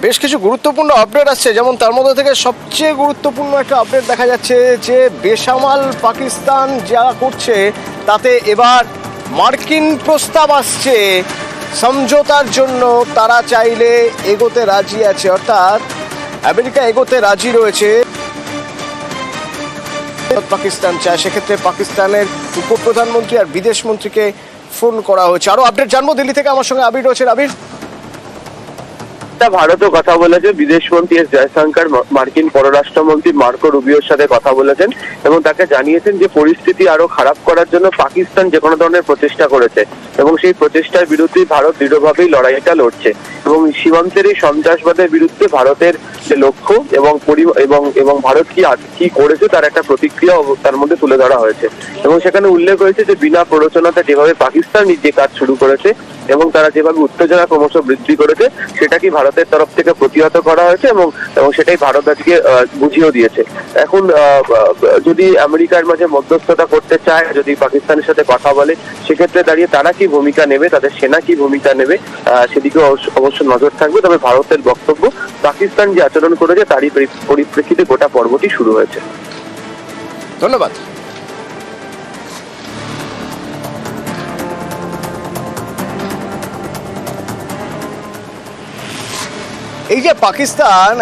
বেশ কিছু গুরুত্বপূর্ণ আপডেট আসছে, যেমন তার মধ্যে থেকে সবচেয়ে গুরুত্বপূর্ণ একটা আপডেট দেখা যাচ্ছে যে বেসামাল পাকিস্তান যা করছে তাতে এবার মার্কিন প্রস্তাব আসছে সমঝোতার জন্য। তারা চাইলে এগোতে রাজি আছে, অর্থাৎ আমেরিকা এগোতে রাজি রয়েছে। পাকিস্তান চায়, সেক্ষেত্রে পাকিস্তানের উপপ্রধানমন্ত্রী আর বিদেশ মন্ত্রীকে ফোন করা হয়েছে। আরো আপডেট জানবো দিল্লি থেকে, আমার সঙ্গে আবির রয়েছে। আবির, ভারতও কথা বলেছে, বিদেশমন্ত্রী এস জয়শঙ্কর মার্কিন পররাষ্ট্রমন্ত্রী মার্কো রুবিওর সাথে কথা বলেছেন এবং তাকে জানিয়েছেন যে পরিস্থিতি আরো খারাপ করার জন্য পাকিস্তান যে কোনো ধরনের প্রচেষ্টা করেছে এবং সেই প্রচেষ্টার বিরুদ্ধে ভারত দৃঢ়ভাবেই লড়াইটা লড়ছে এবং সীমান্তের এই সন্ত্রাসবাদের বিরুদ্ধে ভারতের যে লক্ষ্য এবং ভারত কি করেছে তার একটা প্রতিক্রিয়া তার মধ্যে তুলে ধরা হয়েছে এবং সেখানে উল্লেখ হয়েছে যে বিনা প্ররোচনাতে যেভাবে পাকিস্তান যে কাজ শুরু করেছে এবং তারা যেভাবে উত্তেজনা ক্রমশ বৃদ্ধি করেছে সেটা কি ভারতের তরফ থেকে প্রতিহত করা হয়েছে এবং সেটাই ভারত আজকে বুঝিয়েও দিয়েছে। এখন যদি আমেরিকার মাঝে মধ্যস্থতা করতে চায়, যদি পাকিস্তানের সাথে কথা বলে, সেক্ষেত্রে দাঁড়িয়ে তারা কি ভূমিকা নেবে, তাদের সেনা কি ভূমিকা নেবে, সেদিকে অবশ্য নজর থাকবে। তবে ভারতের বক্তব্য পাকিস্তান যে আচরণ করেছে তারই পরিপ্রেক্ষিতে গোটা পর্বটি শুরু হয়েছে। ধন্যবাদ। এই যে পাকিস্তান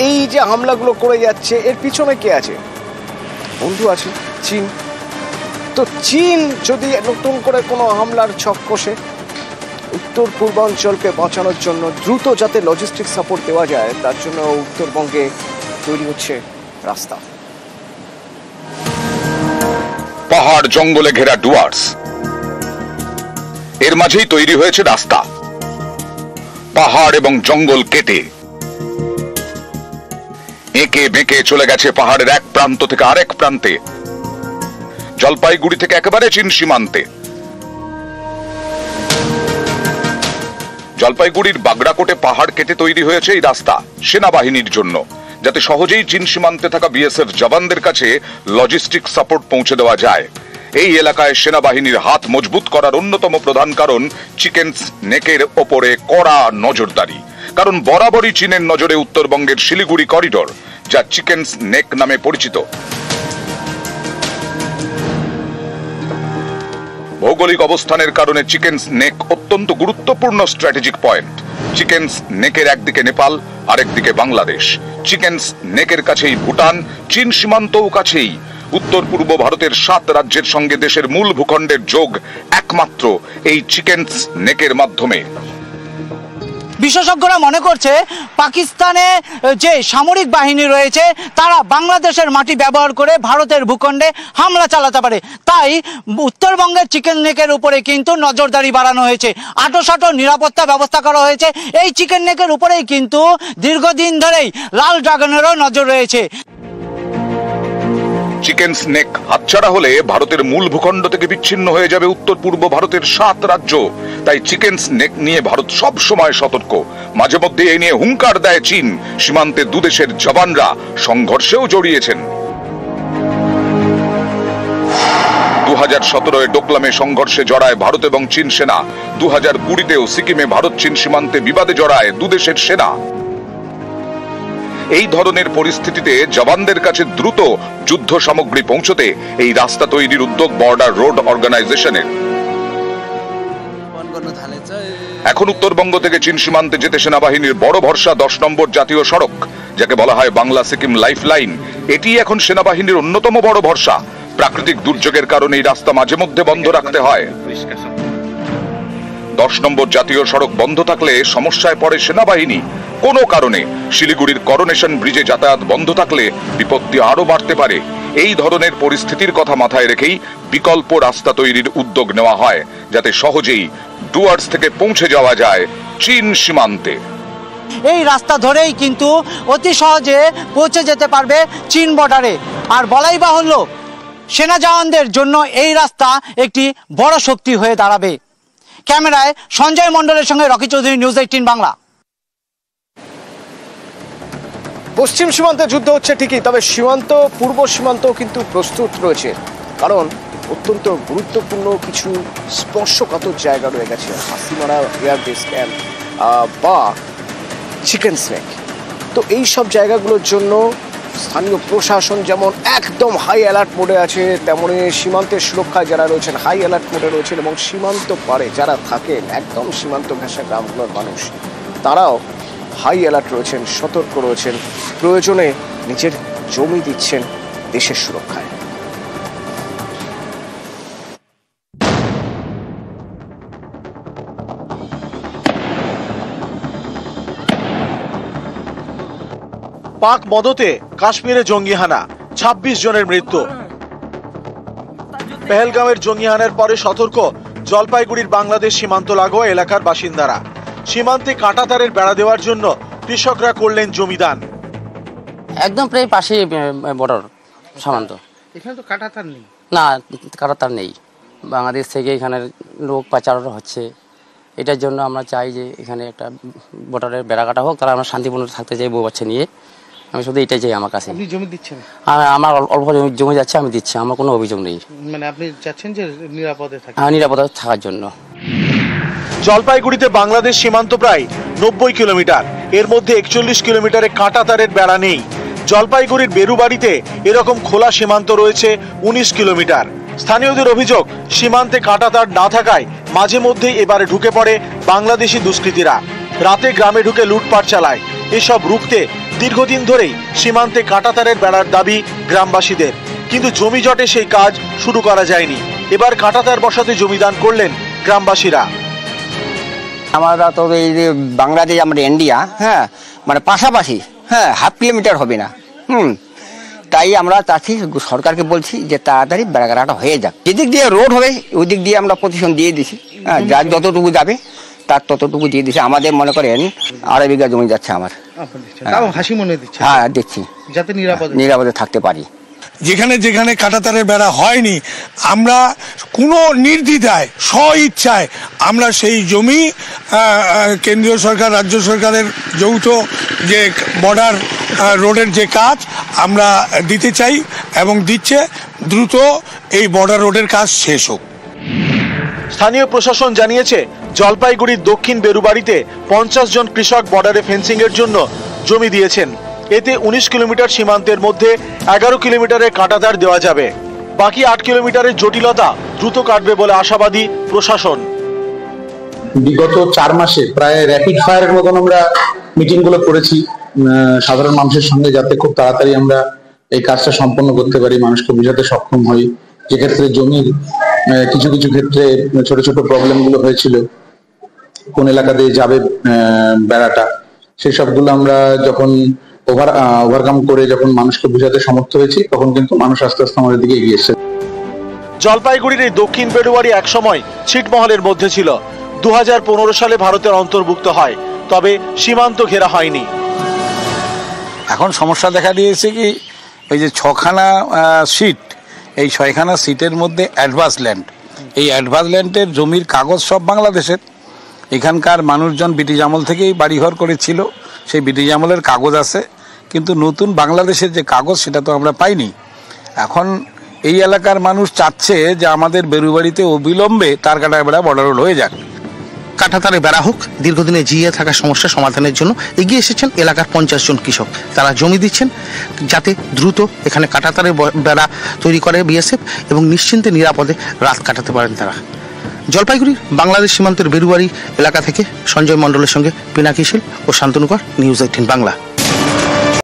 এই যে হামলাগুলো করে যাচ্ছে, এর পিছনে কে আছে? বন্ধু আছে, চীন। তো চীন যদি নতুন করে কোনো হামলার ছক কষে, উত্তর পূর্বাঞ্চলকে বাঁচানোর জন্য দ্রুত যাতে লজিস্টিক সাপোর্ট দেওয়া যায়, তার জন্য উত্তরবঙ্গে তৈরি হচ্ছে রাস্তা। পাহাড় জঙ্গলে ঘেরা ডুয়ার্স, এর মাঝেই তৈরি হয়েছে রাস্তা। পাহাড় এবং জঙ্গল কেটে এঁকে বেঁকে চলে গেছে পাহাড়ের এক প্রান্ত থেকে আরেক প্রান্তে, জলপাইগুড়ি থেকে একেবারে চীন সীমান্তে। জলপাইগুড়ির বাগড়াকোটে পাহাড় কেটে তৈরি হয়েছে এই রাস্তা সেনাবাহিনীর জন্য, যাতে সহজেই চীন সীমান্তে থাকা বিএসএফ জওয়ানদের কাছে লজিস্টিক সাপোর্ট পৌঁছে দেওয়া যায়। এই এলাকায় সেনাবাহিনীর হাত মজবুত করার অন্যতম প্রধান কারণ চিকেন নেকের ওপরে কড়া নজরদারি। কারণ বরাবরই চীনের নজরে উত্তরবঙ্গের শিলিগুড়ি করিডোর, যা চিকেন নেক নামে পরিচিত। ভৌগোলিক অবস্থানের কারণে চিকেন নেক অত্যন্ত গুরুত্বপূর্ণ স্ট্র্যাটেজিক পয়েন্ট। চিকেন নেকের একদিকে নেপাল, আরেকদিকে বাংলাদেশ। চিকেন নেকের কাছেই ভুটান, চীন সীমান্তও কাছেই। উত্তর পূর্ব ভারতের 7 রাজ্যের সঙ্গে দেশের মূল ভূখণ্ডের যোগ একমাত্র এই চিকেন নেকের মাধ্যমে। বিশেষজ্ঞরা মনে করছে পাকিস্তানে যে সামরিক বাহিনী রয়েছে তারা বাংলাদেশের মাটি ব্যবহার করে ভারতের ভূখণ্ডে হামলা চালাতে পারে। তাই উত্তরবঙ্গের চিকেন নেকের উপরে কিন্তু নজরদারি বাড়ানো হয়েছে, আঁটোসাঁটো নিরাপত্তা ব্যবস্থা করা হয়েছে। এই চিকেন নেকের উপরেই কিন্তু দীর্ঘদিন ধরেই লাল ড্রাগনেরও নজর রয়েছে। চিকেন স্নেক হাতছাড়া হলে ভারতের মূল ভূখণ্ড থেকে বিচ্ছিন্ন হয়ে যাবে উত্তর পূর্ব ভারতের 7 রাজ্য। তাই চিকেন স্নেক নিয়ে ভারত সব সময় সতর্ক। মাঝে মধ্যে এই নিয়ে হুঙ্কার দেয় চীন। সীমান্তে দুদেশের জওয়ানরা সংঘর্ষেও জড়িয়েছেন। 2017 ডোকলামে সংঘর্ষে জড়ায় ভারত এবং চীন সেনা। 2020তেও সিকিমে ভারত চীন সীমান্তে বিবাদে জড়ায় দুদেশের সেনা। এই ধরনের পরিস্থিতিতে জওয়ানদের কাছে দ্রুত যুদ্ধ সামগ্রী পৌঁছতে এই রাস্তা তৈরির উদ্যোগ বর্ডার রোড অর্গানাইজেশনের। এখন উত্তরবঙ্গ থেকে চীন সীমান্তে যেতে সেনাবাহিনীর বড় ভরসা 10 নম্বর জাতীয় সড়ক, যাকে বলা হয় বাংলা সিকিম লাইফ লাইন। এটি এখন সেনাবাহিনীর অন্যতম বড় ভরসা। প্রাকৃতিক দুর্যোগের কারণে এই রাস্তা মাঝে মধ্যে বন্ধ রাখতে হয়। 10 নম্বর জাতীয় সড়ক বন্ধ থাকলে সমস্যায় পড়ে সেনাবাহিনী। কোনো কারণে শিলিগুড়ির করোনেশন ব্রিজে যাতায়াত বন্ধ থাকলে বিপত্তি আরো বাড়তে পারে। এই ধরনের পরিস্থিতির কথা মাথায় রেখেই বিকল্প রাস্তা তৈরির উদ্যোগ নেওয়া হয়, যাতে সহজেই ডুয়ার্স থেকে পৌঁছে যাওয়া যায় চীন সীমান্তে। এই রাস্তা ধরেই কিন্তু অতি সহজে পৌঁছে যেতে পারবে চীন বর্ডারে। আর বলাই বাহুল্য, সেনা জওয়ানদের জন্য এই রাস্তা একটি বড় শক্তি হয়ে দাঁড়াবে। ক্যামেরায় সঞ্জয় মণ্ডলের সঙ্গে রকি চৌধুরী, নিউজ 18 বাংলা। পশ্চিম সীমান্তে যুদ্ধ হচ্ছে ঠিকই, তবে পূর্ব সীমান্তও কিন্তু প্রস্তুত রয়েছে। কারণ অত্যন্ত গুরুত্বপূর্ণ কিছু স্পর্শকাতর জায়গা রয়ে গেছে। হাসিমারা এয়ার বেস ক্যাম্প বা চিকেন স্নেক। তো এই সব জায়গাগুলোর জন্য স্থানীয় প্রশাসন যেমন একদম হাই অ্যালার্ট মোডে আছে, তেমনই সীমান্তের সুরক্ষায় যারা রয়েছেন হাই অ্যালার্ট মোডে রয়েছেন, এবং সীমান্ত পারে যারা থাকেন একদম সীমান্ত ঘেঁষা গ্রামগুলোর মানুষ তারাও হাই অ্যালার্ট রয়েছেন, সতর্ক রয়েছেন, প্রয়োজনে নিজের জমি দিচ্ছেন দেশের সুরক্ষায়। পাক মদতে কাশ্মীরে জঙ্গিহানা, ২৬ জনের মৃত্যু। পেহেলগাঁওয়ের জঙ্গিহানার পরে সতর্ক জলপাইগুড়ির বাংলাদেশ সীমান্ত লাগোয়া এলাকার বাসিন্দারা। সীমান্তে কাঁটাতারের বেড়া দেওয়ার জন্য কৃষকরা করলেন জমিদান। একদম প্রায় পাশে বর্ডার সীমান্ত। এখানে তো কাঁটাতার নেই। না, কাঁটাতার নেই। বাংলাদেশ থেকে এখানে লোক পাচার হচ্ছে, এটার জন্য আমরা চাই যে এখানে একটা বর্ডারের বেড়া কাটা হোক, তারা আমরা শান্তিপূর্ণ থাকতে চাই বউ বাচ্চা নিয়ে। আমি শুধু এটাই চাই আমার কাছে। আপনি জমি দিচ্ছেন? আমার অল্প জমি যাচ্ছে, আমি দিচ্ছি, আমার কোনো অভিযোগ নেই। মানে আপনি চাচ্ছেন যে নিরাপদে থাকেন? নিরাপদে থাকার জন্য। জলপাইগুড়িতে বাংলাদেশ সীমান্ত প্রায় ৯০ কিলোমিটার, এর মধ্যে ৪১ কিলোমিটারে কাঁটাতারের বেড়া নেই। জলপাইগুড়ির বেরুবাড়িতে এরকম খোলা সীমান্ত রয়েছে ১৯ কিলোমিটার। স্থানীয়দের অভিযোগ, সীমান্তে কাঁটাতার না থাকায় মাঝে মধ্যেই এবারে ঢুকে পড়ে বাংলাদেশি দুষ্কৃতীরা। রাতে গ্রামে ঢুকে লুটপাট চালায়। এসব রুখতে দীর্ঘদিন ধরেই সীমান্তে কাঁটাতারের বেড়ার দাবি গ্রামবাসীদের, কিন্তু জমি জটে সেই কাজ শুরু করা যায়নি। এবার কাঁটাতার বসাতে জমিদান করলেন গ্রামবাসীরা। আমরা তো এই যে বাংলাদেশ আমরা ইন্ডিয়া, হ্যাঁ মানে পাশাপাশি, হ্যাঁ 1/2 কিলোমিটার হবে না। তাই আমরা চাচ্ছি, সরকারকে বলছি যে তাড়াতাড়ি বেড়াঘাটা হয়ে যাক। যেদিক দিয়ে রোড হবে ওই দিক দিয়ে আমরা পজিশন দিয়ে দিছি, হ্যাঁ যার যতটুকু যাবে তার ততটুকু দিয়ে দিছি। আমাদের মনে করেন 2.5 বিঘা জমি যাচ্ছে আমার। তাও হাসি মনে দিচ্ছে? হ্যাঁ দিচ্ছি, যাতে নিরাপদে থাকতে পারি। যেখানে যেখানে কাঁটাতারের বেড়া হয়নি, আমরা কোনো নির্দ্বিধায় স্ব ইচ্ছায় আমরা সেই জমি কেন্দ্রীয় সরকার রাজ্য সরকারের যৌথ যে বর্ডার রোডের যে কাজ আমরা দিতে চাই এবং দিচ্ছে। দ্রুত এই বর্ডার রোডের কাজ শেষ হোক। স্থানীয় প্রশাসন জানিয়েছে, জলপাইগুড়ির দক্ষিণ বেরুবাড়িতে 50 জন কৃষক বর্ডারে ফেন্সিং এর জন্য জমি দিয়েছেন। এতে 19 কিলোমিটার সীমান্তের মধ্যে 11 কিলোমিটারের কাঁটাতার দেওয়া যাবে। বাকি 8 কিলোমিটারের জটিলতা দ্রুত কাটবে বলে আশাবাদী প্রশাসন। বিগত 4 মাসে প্রায় র্যাপিড ফায়ারের মতন আমরা মিটিং গুলো করেছি সাধারণ মানুষের সঙ্গে, যাতে খুব তাড়াতাড়ি আমরা এই কাজটা সম্পন্ন করতে পারি, মানুষকে বোঝাতে সক্ষম হই। যে ক্ষেত্রে জমির কিছু কিছু ক্ষেত্রে ছোট ছোট প্রবলেম গুলো হয়েছিল, কোন এলাকা দিয়ে যাবে বেড়াটা, সেই সবগুলো আমরা যখন ওভারকাম করে যখন মানুষকে বোঝাতে সমর্থ হয়েছি, তখন কিন্তু মানুষ আস্তে আস্তে আমাদের দিকে এগিয়ে এসেছে। জলপাইগুড়ির এই দক্ষিণ বেরুবাড়ি একসময় ছিটমহলের মধ্যে ছিল। 2015 সালে ভারতের অন্তর্ভুক্ত হয়, তবে সীমান্ত ঘেরা হয়নি। এখন সমস্যা দেখা দিয়েছে কি, ওই যে 6খানা সিট, এই 6খানা সিটের মধ্যে অ্যাডভান্স ল্যান্ড, এই অ্যাডভান্স ল্যান্ডের জমির কাগজ সব বাংলাদেশের। এখানকার মানুষজন ব্রিটিশ আমল থেকেই বাড়িঘর করেছিল, সেই ব্রিটিশ আমলের কাগজ আছে, কিন্তু নতুন বাংলাদেশের যে কাগজ সেটা তো আমরা পাইনি। এখন এই এলাকার মানুষ চাচ্ছে যে আমাদের বেরুবাড়িতে অবিলম্বে তার কাটা বেড়া বর্ডার রোড হয়ে যাক। কাঁটাতারে বেড়া হোক। দীর্ঘদিনে জিয়ে থাকা সমস্যা সমাধানের জন্য এগিয়ে এসেছেন এলাকার 50 জন কৃষক। তারা জমি দিচ্ছেন যাতে দ্রুত এখানে কাঁটাতারের বেড়া তৈরি করে বিএসএফ এবং নিশ্চিন্তে নিরাপদে রাত কাটাতে পারেন তারা। জলপাইগুড়ির বাংলাদেশ সীমান্তের বেরুবাড়ি এলাকা থেকে সঞ্জয় মণ্ডলের সঙ্গে পিনাকি শীল ও শান্তনুকর, নিউজ 18 বাংলা।